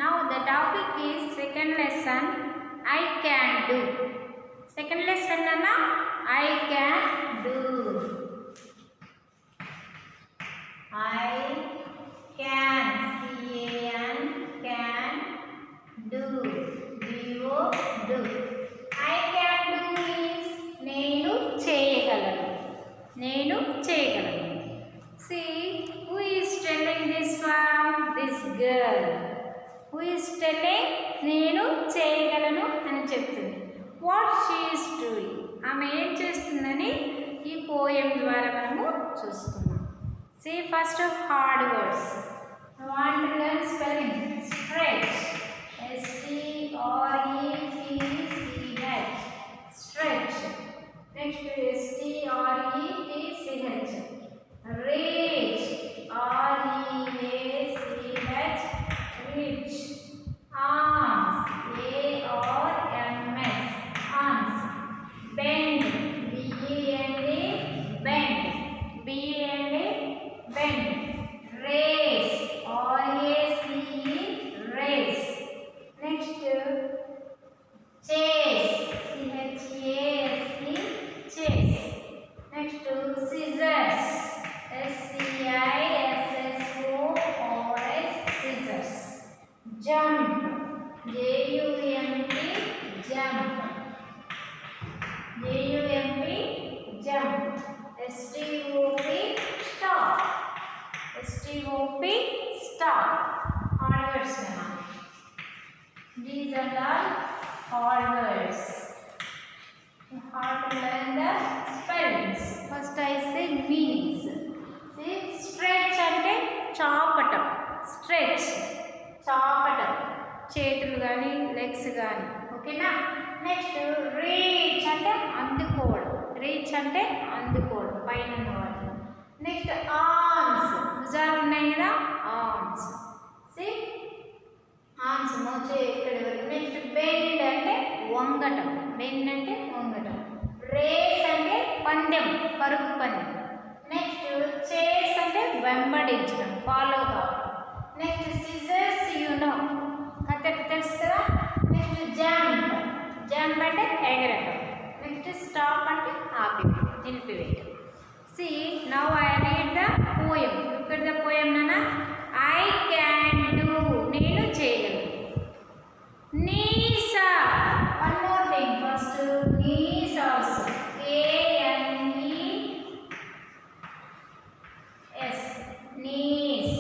Now the topic is second lesson, I can do. Second lesson nana I can do. I can, can do, do. I can do means నేను చేయగలను. See, who is telling this one? This girl. Who is telling నేను చేయగలను అని చెప్తుంది. What she is doing? ఆమె ఏం చేస్తుందని ఈ పోయం ద్వారా మనము చూసుకుందాం. See, first of hard words. I want to learn spelling. Stretch. S-T-R-E-T-C-H. Stretch. Next S-T-R-E-T-C-H. Reach. R-E-A-C-H. Reach. Arms. A-R-M-S. Arms. Bend. B-E-N-D. Bend. B-E-N-D. Bend. Race. R-A-C-E. Race. Next, chase. C-H-A-S-E. Chase. Next, scissors. S-C-I-S-S-O-R-S. Scissors. Jump. J-U-M-P. Jump. J-U-M-P. Jump. S-T-O-P. Stop. S-T-O-P. Stop. Hard words now. These are all hard words. You have to learn the spellings. First I say meanings. See, stretch అంటే చాపటం. Stretch. చాపటం. చేతులు కానీ legs కానీ. ఓకేనా? Next reach అంటే అందుకోవడం. Reach అంటే అందుకోవడం పైన ఉన్న వాటిని. Next arms. భుజాలు ఉన్నాయి కదా, ఆర్మ్స్. సి ఆర్మ్స్ మోచే ఇక్కడి వరకు. నెక్స్ట్ బెండ్ అంటే వంగటం. బెండ్ అంటే వంగటం. రేస్ అంటే పందెం, పరుగు పందెం. నెక్స్ట్ చేస్ అంటే వెంబడించడం, ఫాలో కావడం. నెక్స్ట్ సిజర్స్ కత్తెర తెలుసు కదా. Next jump. జంప్ అంటే ఎగరటం. నెక్స్ట్ స్టాప్ అంటే నిలిపివేయటం. See, now I read the poem. Look at the poem, Nana. I can do. నేను చేయగలను. Knees up. One more thing. First, knees also. K-N-E-S. Knees.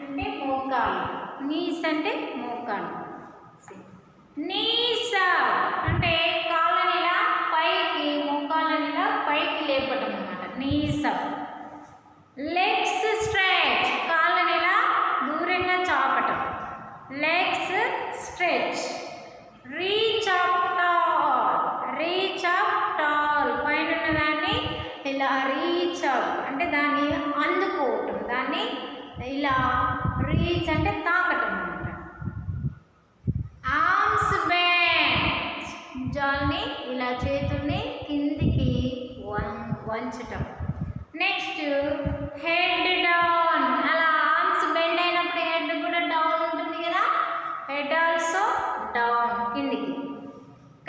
అంటే మోకాలు. Knees అంటే మోకాలు. Knees up. అంటే కాళ్ళని ఇలా పైకి, మోకాళ్ళని ఇలా పైకి లేపటం అన్నమాట. Knees up. Legs stretch. కాళ్ళని ఇలా దూరంగా చాపటం. Legs stretch. Reach up tall. Reach up tall. పైన ఉన్న దాన్ని ఇలా reach up అంటే దాన్ని అందుకోవటం. దాన్ని ఇలా reach అంటే తాకటం అన్నమాట. Arms bend. భుజాల్ని ఇలా చేతుల్ని కిందికి వంచటం. Next head down. అలా ఆర్మ్స్ బెండ్ అయినప్పుడు హెడ్ కూడా డౌన్ ఉంటుంది కదా. హెడ్ ఆల్సో డౌన్, కిందికి.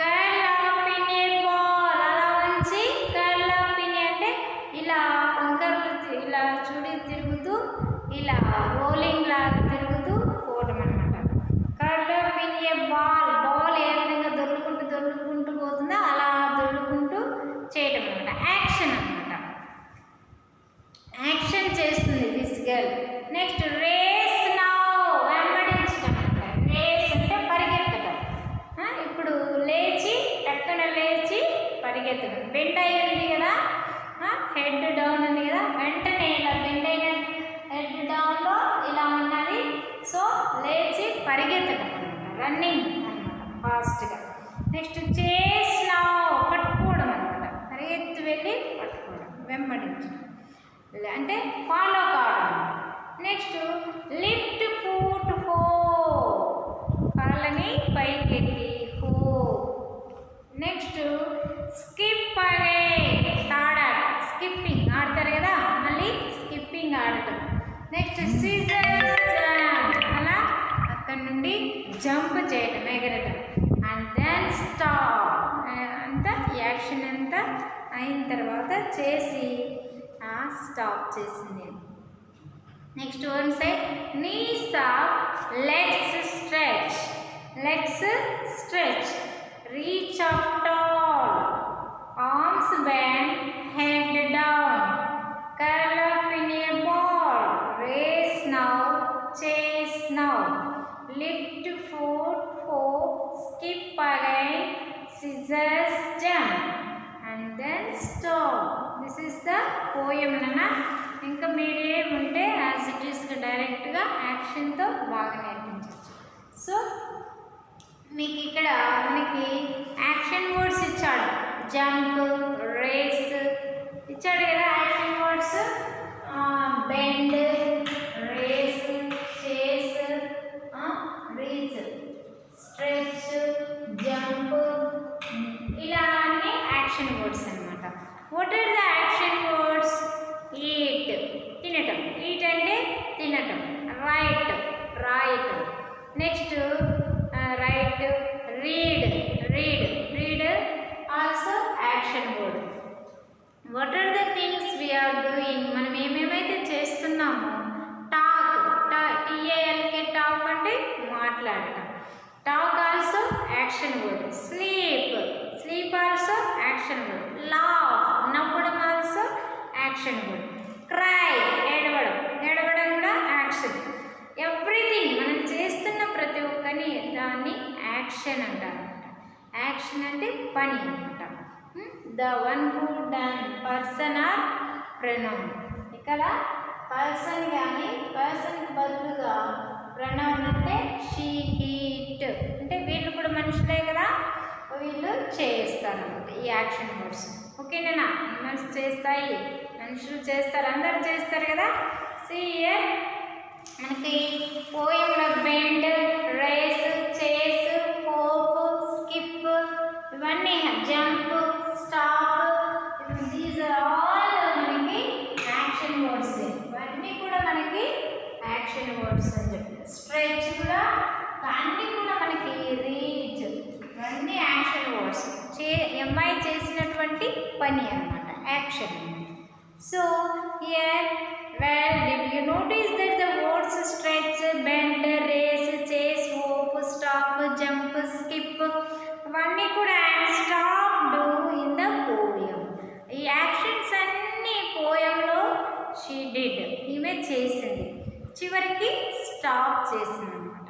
Curl up in a ball. అలా వంచి కర్ల్ అప్ ఇన్ అంటే ఇలా వంకర్లు ఇలా తిరుగుతూ ఇలా రోలింగ్ లాగా తిరుగుతూ పోవడం అనమాట. Curl up in a ball. Ball ఏ విధంగా దొర్లుకుంటూ పోతుందో అలా దొర్లుకుంటూ చేయటం అనమాట. యాక్షన్ అనమాట. యాక్షన్ చేస్తుంది this girl. Next race now. వెంబడించడం అనమాట. రేస్ అంటే పరిగెత్తడం. ఇప్పుడు లేచి టక్కన లేచి పరిగెత్తడం. బెండ్ అయి ఉంది కదా, హెడ్ డౌన్ ఉంది కదా, వెంటనే ఇలా బెండ్ అయిన హెడ్ డౌన్లో ఇలా ఉన్నది. సో లేచి పరిగెత్తడం అనమాట. రన్నింగ్ అనమాట, ఫాస్ట్గా. నెక్స్ట్ చేస్ నౌ. పట్టుకోవడం అనమాట. పరిగెత్తి వెళ్ళి పట్టుకోవడం, వెంబడించడం అంటే ఫాలో కావడం. నెక్స్ట్ లిఫ్ట్ ఫుట్ హో. కాళ్ళని పైకెత్తి హో. Next skip again. స్కిప్పింగ్ ఆడతారు కదా, మళ్ళీ స్కిప్పింగ్ ఆడటం. Next scissors. అలా అక్కడ నుండి జంప్ చేయటం, ఎగరటం. అండ్ దెన్ స్టాప్, అంతా యాక్షన్ అంతా అయిన తర్వాత చేసి స్టాప్ చేసింది. Next one side knees up, legs stretch, legs stretch, reach up tall, arms bend, head down, curl up in a ball, race now, chase now, lift foot, skip again, scissors jump, and then stop. This is the poem nana. ఇంకా మీరేముంటే as it ఈస్గా డైరెక్ట్గా యాక్షన్తో బాగా నేర్పించవచ్చు. So మీకు ఇక్కడ మనకి action words ఇచ్చాడు, jump, race ఇచ్చాడు కదా. Action words bend, race, chase, reach, stretch, jump, ఇలా అన్ని యాక్షన్ వర్డ్స్ అనమాట. What are the action words? Eat, తినటం, ఈట్ అంటే తినటం. రైట్, రాయటం. Next write, read, read, read also action word. What are the things we are doing, మనం ఏమేమైతే చేస్తున్నామో. టాక్, టీఏఎల్కే, టాక్ అంటే మాట్లాడటం. Talk also action word. Sleep, sleep also action word. Laugh, నవ్వడం ఆల్సో యాక్షన్ వర్డ్. క్రై, ఏడవడం, ఏడవడం కూడా action. Everything మనం చేస్తున్న ప్రతి ఒక్కని దాన్ని యాక్షన్ అంటారు. యాక్షన్ అంటే పని అనమాట. The one who done, person are pronoun. ఇక్కడ పర్సన్ కానీ పర్సన్కి బదులుగా ప్రొనౌన్ అంటే షీ, హీట్, అంటే వీళ్ళు కూడా మనుషులే కదా, వీళ్ళు చేస్తారు అనమాట ఈ యాక్షన్ వర్డ్స్. ఓకేనా? మనుషులు చేస్తాయి, మనుషులు చేస్తారు, అందరూ చేస్తారు కదా. హియర్ మనకి పోయంలో bend, race, chase, hop, skip, ఇవన్నీ jump, stop, these are all మనకి యాక్షన్ వర్డ్స్. ఇవన్నీ కూడా మనకి యాక్షన్ వర్డ్స్ అని చెప్పి. స్ట్రెచ్ కూడా, అన్నీ కూడా మనకి రీచ్, ఇవన్నీ యాక్షన్ వర్డ్స్. అమ్మాయి చేసినటువంటి పని అన్నమాట, action. So here well, did you notice that the words stretch, bend, race, chase, hope, stop, jump, skip, ఇవన్నీ కూడా and stop do in the poem. ఈ యాక్షన్స్ అన్నీ పోయంలో she did, ఈమె చేసింది, చివరికి స్టాప్ చేసింది అనమాట.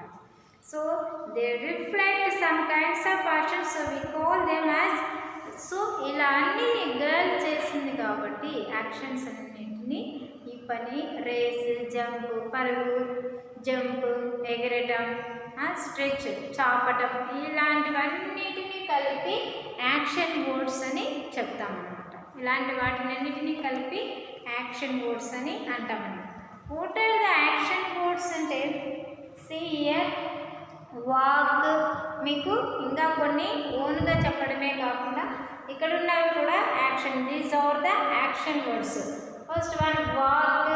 So they reflect some kinds of actions, so we call them as. So ఇలా అన్ని గర్ల్ చేసింది కాబట్టి యాక్షన్స్ అన్నింటినీ, ఈ పని, రేస్, జంప్, పరుగు, జంప్, ఎగరటం, స్ట్రెచ్, చాపటం, ఇలాంటివన్నిటినీ కలిపి యాక్షన్ వర్డ్స్ అని చెప్తామన్నమాట. ఇలాంటి వాటినన్నిటినీ కలిపి యాక్షన్ వర్డ్స్ అని అంటామన్నమాట. What are the action words అంటే, సీ హియర్, వాక్, మీకు ఇంకా కొన్ని ఓన్గా చెప్పడమే కాకుండా ఇక్కడ ఉన్నవి కూడా action. These are the action words. First one walk,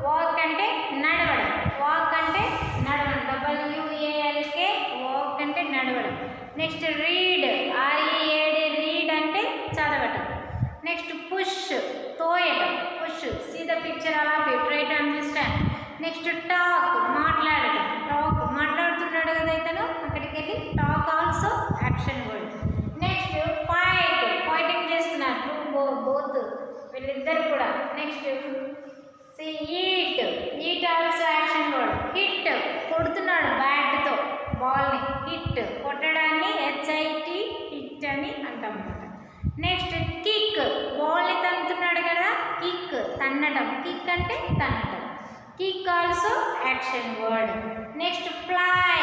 walk అంటే నడవడం, వాక్ అంటే నడవడం, WALK, వాక్ అంటే నడవడం. నెక్స్ట్ రీడ్, READ, రీడ్ అంటే చదవటం. నెక్స్ట్ పుష్, తోయటం, పుష్, సీ ద పిక్చర్ అలా try to understand. Next talk, మాట్లాడటం, టాక్, మాట్లాడుతున్నాడు కదా ఇతను, అక్కడికి వెళ్ళి talk also action word. Next fight, fighting చేస్తున్నారు, బోత్ వీళ్ళిద్దరు కూడా. Next eat, eat also action word. Hit, కొడుతున్నాడు బ్యాట్తో బాల్ని, హిట్, కొట్టడాన్ని HIT, హిట్ అని అంటాం అన్నమాట. నెక్స్ట్ కిక్, బాల్ని తన్నుతున్నాడు కదా, కిక్, తన్నటం, కిక్ అంటే తన్నటం, kick also action word. Next fly,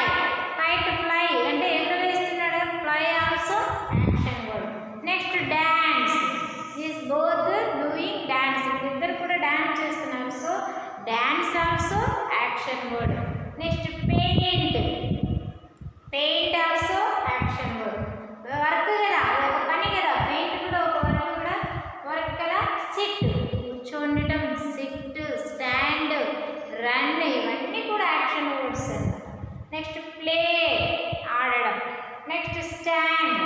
kite, fly అంటే ఎగరవేస్తున్నాడు కదా, fly also action word. Next dance, is both doing dance, ఇద్దరు కూడా డ్యాన్స్ చేస్తున్నారు, so dance also action word. Next paint, paint also action word. Work కదా, ఒక పని కదా, పెయింట్ కూడా ఒక వర్క్, కూడా వర్క్ కదా. సిట్, కూర్చోండటం, సిట్, స్టాండ్, రన్, ఇవన్నీ కూడా యాక్షన్ వర్డ్స్ అన్నమాట. Next play, next stand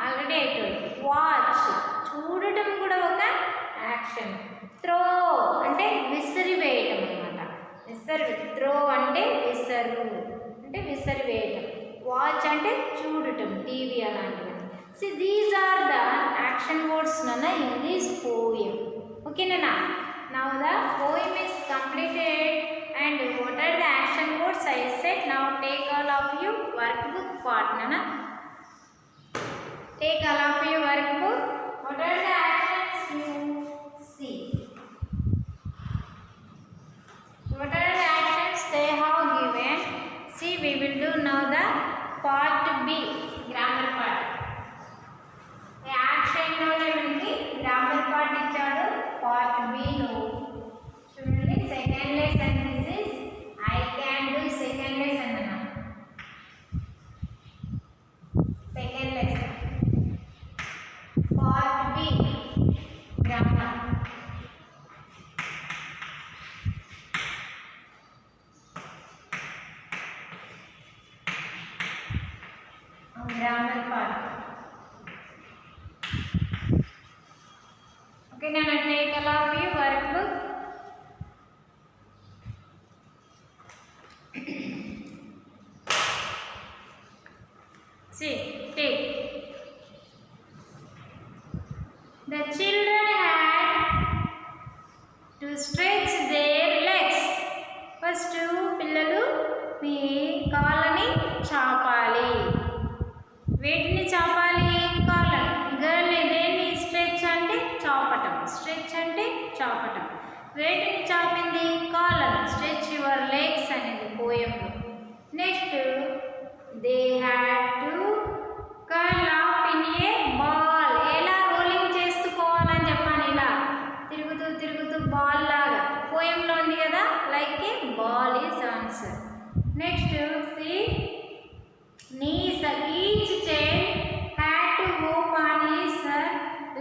already అయిపోయింది. వాచ్ చూడటం కూడా ఒక యాక్షన్. త్రో అంటే విసిరి వేయటం అనమాట. త్రో అంటే విసిరి వేయటం. వాచ్ అంటే చూడటం, టీవీ అలాంటివి. See, these are the action words nana in this poem. Okay nana. Now the poem is completed and what are the action words I said. Now take all of you workbook part nana. Take all of you workbook. What are the actions you see? What are the actions they have given? See, we will do now the part B, grammar part. యాక్షన్లోనే మనకి grammar part ఇచ్చాడు. Part below చూడండి, second lesson. This is I can do second lesson అన్న. Second lesson part B grammar. Grammar part. Okay, now take all of you workbook. See, take. The children had to stretch their legs. First, పిల్లలు మీ కాళ్ళని చాపాలి. వేటిని చాపాలి? కాళ్ళని. Girl దేన్ని stretch అంటే చాపటం. Stretch అంటే చాపటం. వేటిని చాపింది? కాళ్ళను. స్ట్రెచ్ యువర్ లెగ్స్ అనేది పోయంలో. Next they had to curl up in a ball. ఎలా రోలింగ్ చేసుకోవాలని చెప్పాను. ఇలా తిరుగుతూ బాల్ లాగా. పోయంలో ఉంది కదా, like a ball is answer. Next see knees. Each child had to hop on his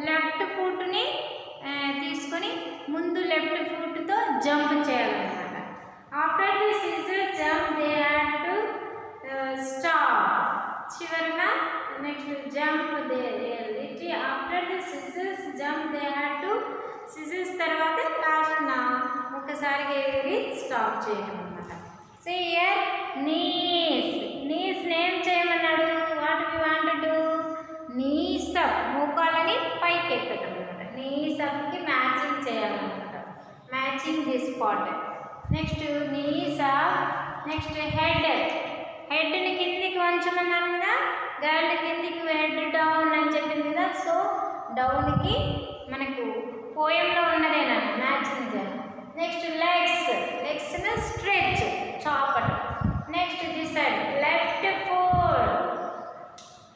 left foot ని తీసుకొని ముందు లెఫ్ట్ ఫుట్ తో జంప్ చేయాలన్నమాట. After the scissor jump they had to stop. చివరిగా next jump they after the scissors jump they had to scissors తర్వాత last ఒకసారిగా ఎగిరి stop చేయడం అనమాట. Say here knees. Knees name చేయమన్నాడు. What we want to do? Knees up, మోకాళ్ళని పైకి ఎత్తడం అనమాట. నీస్ అప్కి మ్యాచింగ్ చేయాలన్నమాట. Matching this part. Next knees up. Next head. హెడ్ని కిందికి వంచమన్నాను కదా, గర్ల్ కిందికి హెడ్ డౌన్ అని చెప్పింది కదా. సో డౌన్కి మనకు పోయంలో ఉన్నదేనా మ్యాచింగ్ చేయాలి. Next legs. లెగ్స్ని స్ట్రెచ్ చాపటం. Next this side left foot.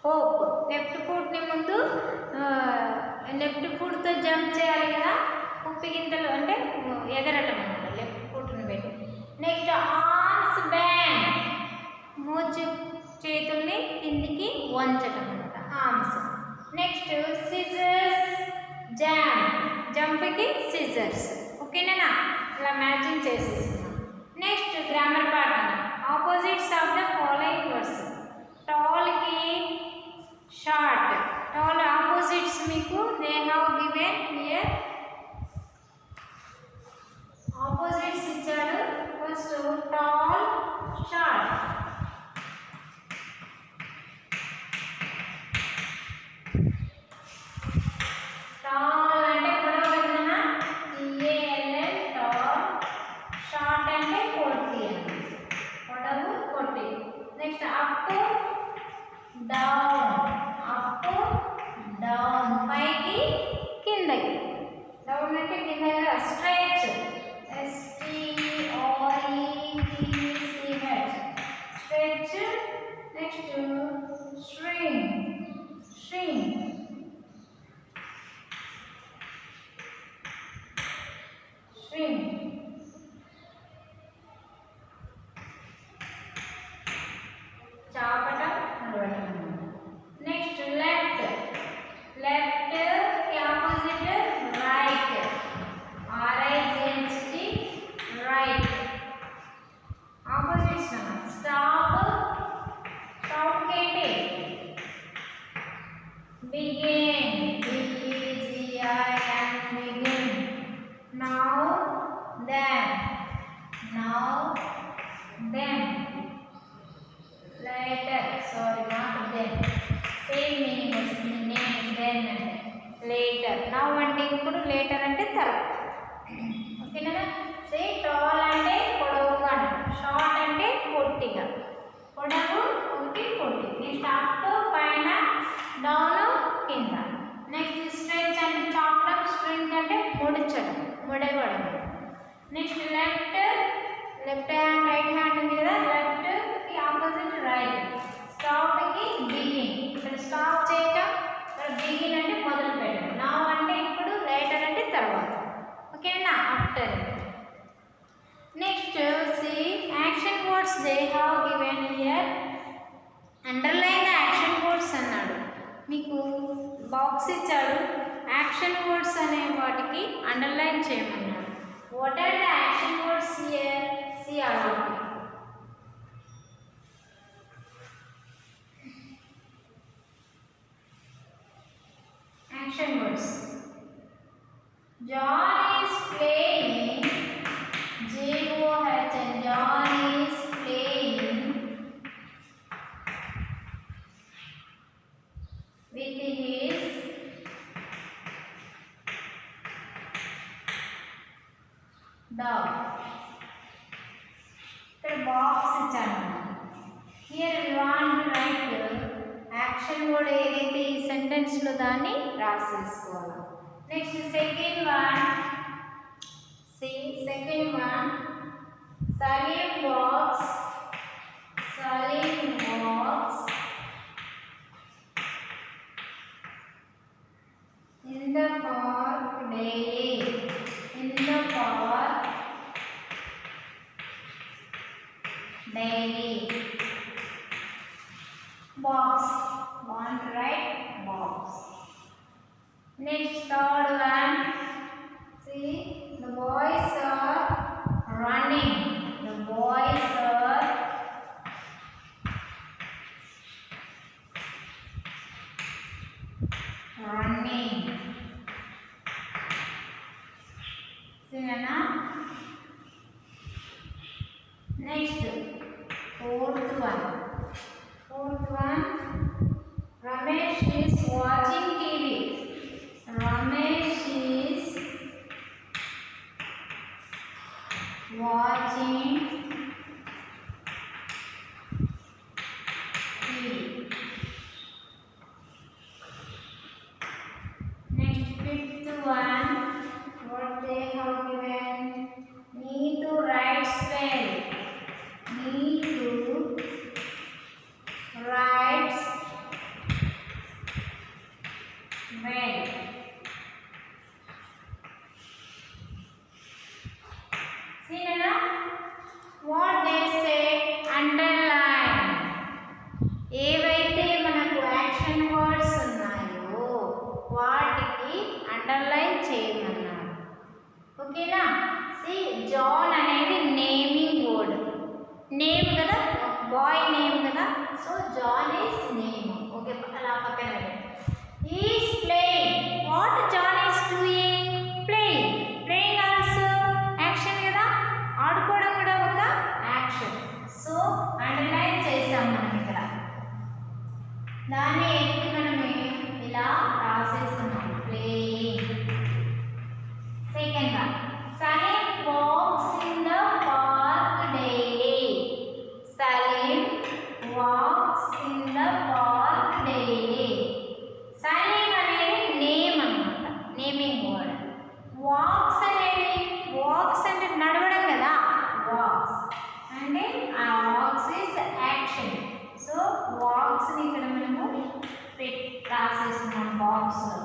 Hop. Left ఫుట్ని ముందు లెఫ్ట్ ఫుట్తో జంప్ చేయాలి కదా, ఉప్పి గింతలు అంటే ఎగరటం అనమాట. లెఫ్ట్ ఫుట్ని పెట్టి. Next arms band. మోచు చేతుల్ని కిందికి వంచటం అనమాట, ఆర్మ్స్. Next scissors jump. జంప్కి సిజర్స్. ఓకేనా? ఇలా మ్యాచింగ్ చేసేస్తున్నాం. నెక్స్ట్ గ్రామర్ పార్ట్ అన్న. Opposites of the following words. టాల్కి షార్ట్. టాల్ ఆపోజిట్స్ మీకు they have given here. Opposites ఇచ్చాడు. First tall, short. టాల్ అంటే పొడవు కదా, టీఏఎల్ఎల్ టాల్. షార్ట్ అంటే పొట్టి అని, పొడవు పొట్టి. Next up down. Up down, పైకి కిందకి. డౌన్ అంటే కింద కదా. Stretch. Stretch. Next shrink. Shrink. Shrink. చాపటం, నడవటం. Next left. లెఫ్ట్ కి opposite right. RIGHT right. Opposites stop. Stop later అంటే తర్వాత. ఓకేనా? సే టాల్ అంటే పొడవుగా, షార్ట్ అంటే పొట్టిగా. పొడవు ఒకటి, పొట్టి. నెక్స్ట్ అప్ పైన, డౌన్ కింద. నెక్స్ట్ స్ట్రెచ్ అంటే చాపడం, స్ట్రింగ్ అంటే ముడిచడం, ముడవడం. Next left hand, right hand ఉంది కదా, లెఫ్ట్ కి ఆపోజిట్ రైట్. స్టాప్ కి బిగిన్, ఇక్కడ స్టాప్ చేయటం, ఇక్కడ బిగిన్ అంటే మొదలు పెట్టడం. నౌ అంటే ఇప్పుడు, లేటర్ అంటే తర్వాత. ఓకేనా? After. Next see action words they have given here. Underline the action words అన్నాడు. మీకు బాక్స్ ఇచ్చాడు, యాక్షన్ వర్డ్స్ అనే వాటికి అండర్లైన్ చేయమన్నాడు. What are the action words here? See aloud. Action words. John is playing. J-O-H. John is playing with his dog. ఇక్కడ box ఇచ్చాను. Here we want to write action word ఏదైతే ఈ sentence లో దాన్ని రాసేసుకోవాలి. Next second one, Salim walks in the park daily. In the park daily. Box, want to write box. Next third one, see the boys are running. The boys are running. See na? Next fourth one, Ramesh is watching TV. Ramesh is watching TV. Next fifth one, what they have given? Neetu writes well. Neetu writes well. See now what they say, underline. ఏవైతే మనకు action words ఉన్నాయో వాటికి underline చేయమన్నాడు. ఓకేనా? See John అనేది naming word. Name కదా, boy name కదా, so John is name. Okay, అలా పక్కన is playing. What John is doing? Playing. Playing also action కదా, ఆడుకోవడం కూడా ఒక యాక్షన్. సో అండర్లైన్ చేసాం మనం ఇక్కడ. దాన్ని ఎత్తి మనం ఇలా రాసేస్తున్నాం, playing. Second one, Salim walks in the park daily. Salim walks in the park daily. Salim అనేది నేమ్ అన్నమాట, నేమింగ్ వర్డ్. వాక్స్ అనేది, వాక్స్ అంటే నడవడం కదా, వాక్స్ అంటే ఆ walks is action. So walks ని ఇక్కడ మనము రాసేస్తున్నాం బాక్స్ లో.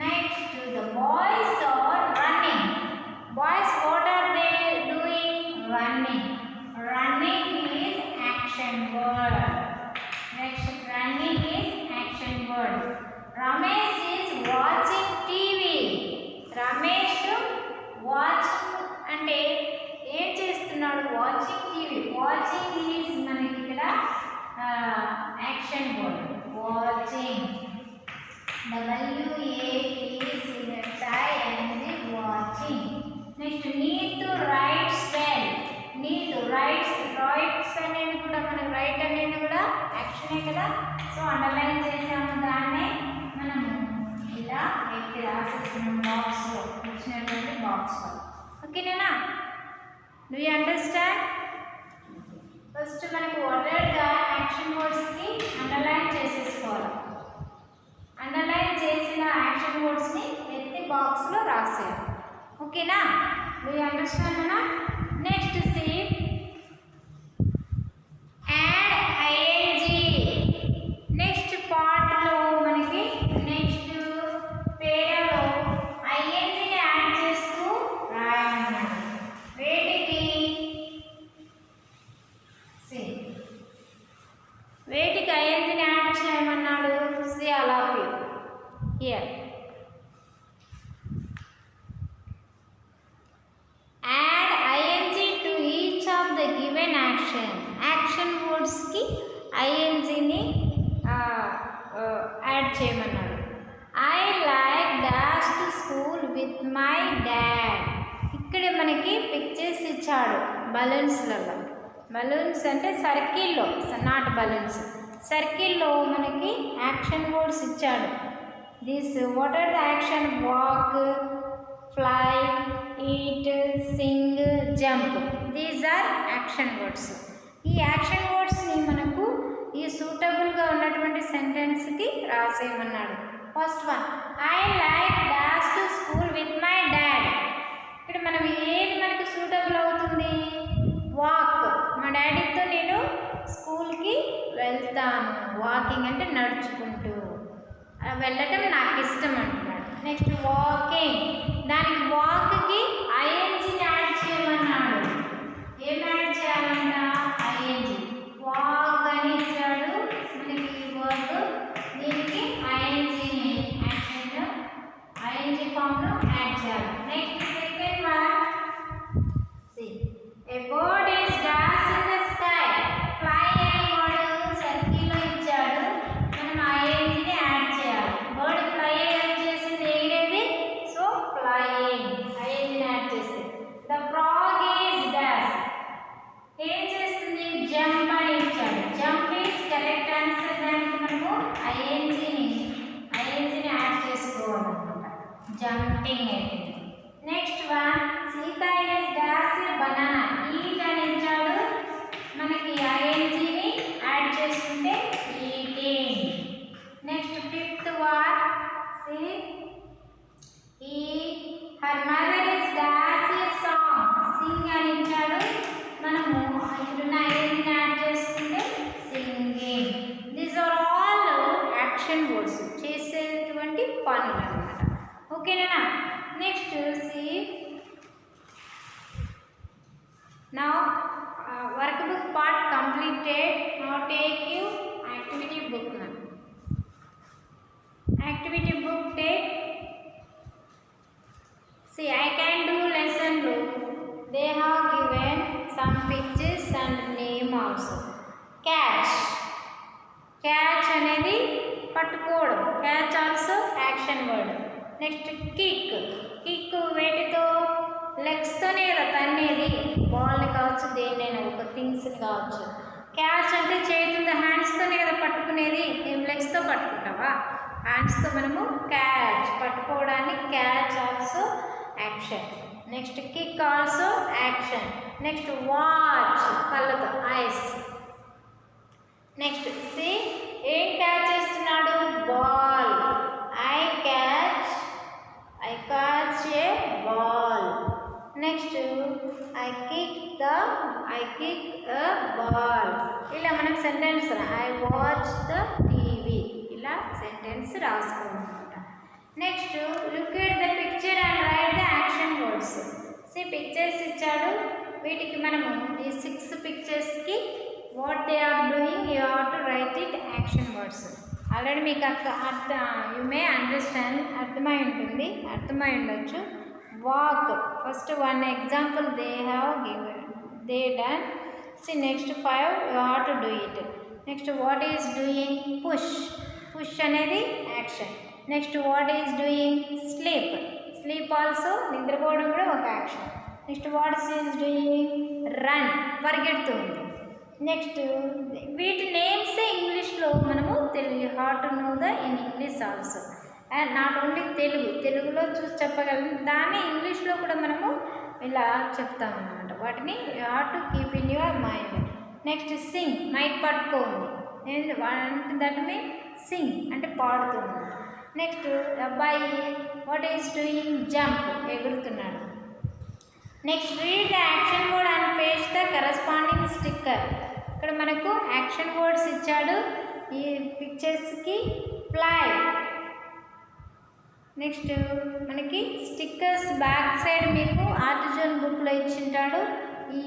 Next the boys are running. Boys what are they doing? Running. Running is action word. Next running is action word. Ramesh is watching TV. Ramesh watching అంటే ఏం చేస్తున్నాడు? Watching TV. వాచింగ్ ఈజ్ మనకి ఇక్కడ action word. Watching, WATCHI watching. Next Neetu rights well. Neetu writes అనేది కూడా మనకి right అనేది కూడా యాక్షనే కదా, సో అండర్లైన్ చేసాము. దాన్నే మనము ఇలా ఇలా ఎత్తి రాసేస్తున్నాం బాక్స్లో, ఇచ్చినటువంటి బాక్స్లో. ఓకేనా? Do you understand? ఫస్ట్ మనకు వాట్ ఆర్ ద యాక్షన్ వర్డ్స్కి అండర్లైన్ చేసేసుకోవాలి. అండర్లైన్ చేసిన యాక్షన్ వర్డ్స్ని ఎత్తి బాక్స్లో రాసేయాలి. ఓకేనా? డూ యూ అండర్స్టాండ్ అన్నా? Next C add ING. Next పార్ట్లో మనకి నెక్స్ట్ పేరాలో ఐఎన్జీని యాడ్ చేస్తూ రాయమన్నాడు. వేటికి ఐఎన్జీని యాడ్ చేయమన్నాడు? See all of you here. Add ING to each of the given action. Action వర్డ్స్కి ఐఎన్జీని యాడ్ చేయమన్నాడు. I like dash to school with my dad. ఇక్కడ మనకి పిక్చర్స్ ఇచ్చాడు బలూన్స్లలో. బలూన్స్ అంటే సర్కిల్లో, నాట్ బలూన్స్. సర్కిల్లో మనకి యాక్షన్ వర్డ్స్ ఇచ్చాడు. This what are the action? Walk, fly, eat, sing, jump. These are action words. ఈ యాక్షన్ వర్డ్స్ని మనకు ఈ సూటబుల్గా ఉన్నటువంటి సెంటెన్స్కి రాసేయమన్నాడు. First one, I like dash to school with my dad. ఇక్కడ మనం ఏది మనకు సూటబుల్ అవుతుంది? వాక్. మా డాడీతో నేను స్కూల్కి వెళ్తాను. వాకింగ్ అంటే నడుచుకుంటూ వెళ్ళటం నాకు ఇష్టం అంటున్నాడు. నెక్స్ట్ వాకింగ్, దానికి వాక్కి ఐఎన్జీని యాడ్ చేయమన్నాడు. ఏం యాడ్ చేయాలంట? ఐఎన్జీ. వాక్ అని ఇచ్చాడు మనకి వర్క్, దీనికి ఐఎన్జీని యాక్షన్ ఐఎన్జీ ఫామ్లో యాడ్ చేయాలి. Next second one, see a bird is dash in the sky. Fly అని వాడు సర్కిల్లో ఇచ్చాడు, మనం ఐఎన్జీని యాడ్ చేయాలి. బర్డ్ ఫ్లై అని చేసింది ఎగిరేది, సో ఫ్లైయింగ్ ఐఎన్జీని యాడ్ చేస్తే. ద ఫ్రాగ్ ఈస్ డాష్, ఏం చేస్తుంది? జంప్ అని ఇచ్చాడు. Jump is correct answer. దానికి మనము ఐఎన్జీని యాడ్ చేసుకోవాలన్నమాట. జంపింగ్ అయితే. Next one, Sita is dash banana. Eat అని ఇచ్చాడు, మనకి ఐఎన్జీని యాడ్ చేసుకుంటే eating. Next fifth one, see ఈ her mother is dash a song. Sing అని ఇచ్చాడు, మనము ఇక్కడున్న ఐఎన్జీని యాడ్ చేసుకుంటే singing. These are all action words, చేసేటువంటి పనులు అన్నమాట. ఓకేనా? Next see now work book part completed. Now take you activity book. Activity book take. See, I can do lesson book. They have given some pictures and name also. Catch. Catch అనేది పట్టుకోవడం. Catch also action word. Next kick. Kick వేటితో? లెగ్స్తోనే కదా తన్నేది. బాల్ని కావచ్చు, దేన్నైనా ఒక థింగ్స్ని కావచ్చు. Catch అంటే చేతులు హ్యాండ్స్తోనే కదా పట్టుకునేది. ఏం లెగ్స్తో పట్టుకుంటావా? హ్యాండ్స్తో మనము క్యాచ్ పట్టుకోవడాన్ని catch also action. Next kick also action. Next watch కళ్ళతో ఐస్. నెక్స్ట్ సి ఏం క్యాచ్ చేస్తున్నాడు? Ball. I catch a ball. Next I kick a ball. ఇలా మనం sentence I watch the TV, ఇలా సెంటెన్స్ రాసుకోవాలన్నమాట. Next look at the picture and write the action words. See pictures ఇచ్చాడు, వీటికి మనము ఈ 6 పిక్చర్స్కి what they are doing you have to write it action words. Already మీకు యూ మే అండర్స్టాండ్, అర్థమై ఉండొచ్చు. Walk first one example they have given, they done. See next 5 you have to do it. Next what is doing? Push అనేది action. Next what is doing? Sleep also నిద్రపోవడం కూడా ఒక action. Next what is doing? Run పరిగెడుతుంది. నెక్స్ట్ వీటి నేమ్సే ఇంగ్లీష్లో మనము Telugu how to know the in English also. And not only తెలుగులో చూసి చెప్పగలం, దాన్ని ఇంగ్లీష్లో కూడా మనము ఇలా చెప్తామన్నమాట. వాటిని you have to keep in your mind. Next sing, mic పట్టుకోండి, అంటే దట్ మీన్ సింగ్ అంటే పాడుతుంది. నెక్స్ట్ అబ్బాయి వాట్ ఈస్ డూయింగ్, జంప్, ఎగురుతున్నాడు. Next read the action word and paste the corresponding sticker. ఇక్కడ మనకు యాక్షన్ వర్డ్స్ ఇచ్చాడు ఈ పిక్చర్స్కి. ఫ్లై. నెక్స్ట్ మనకి స్టిక్కర్స్ బ్యాక్ సైడ్ మీకు ఆర్టిజన్ బుక్లో ఇచ్చింటాడు.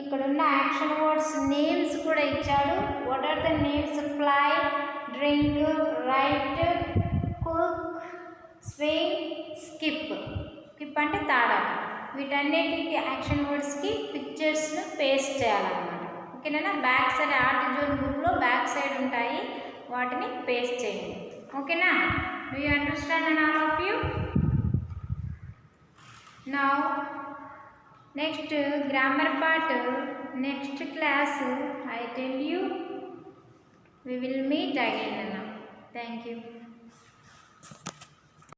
ఇక్కడ ఉన్న యాక్షన్ వర్డ్స్ నేమ్స్ కూడా ఇచ్చాడు. What are the names? Fly, drink, write, cook, swing, skip. Skip అంటే తాడాట. వీటన్నిటికి యాక్షన్ వర్డ్స్కి పిక్చర్స్ను పేస్ట్ చేయాలన్నమాట. ఓకేనా? బ్యాక్ సైడ్ ఆర్టిజన్ బుక్లో బ్యాక్ సైడ్ ఉంటాయి, వాటిని పేస్ట్ చేయండి. ఓకేనా? Do you understand and all of you? Now next grammar part next class I tell you we will meet again. Thank you.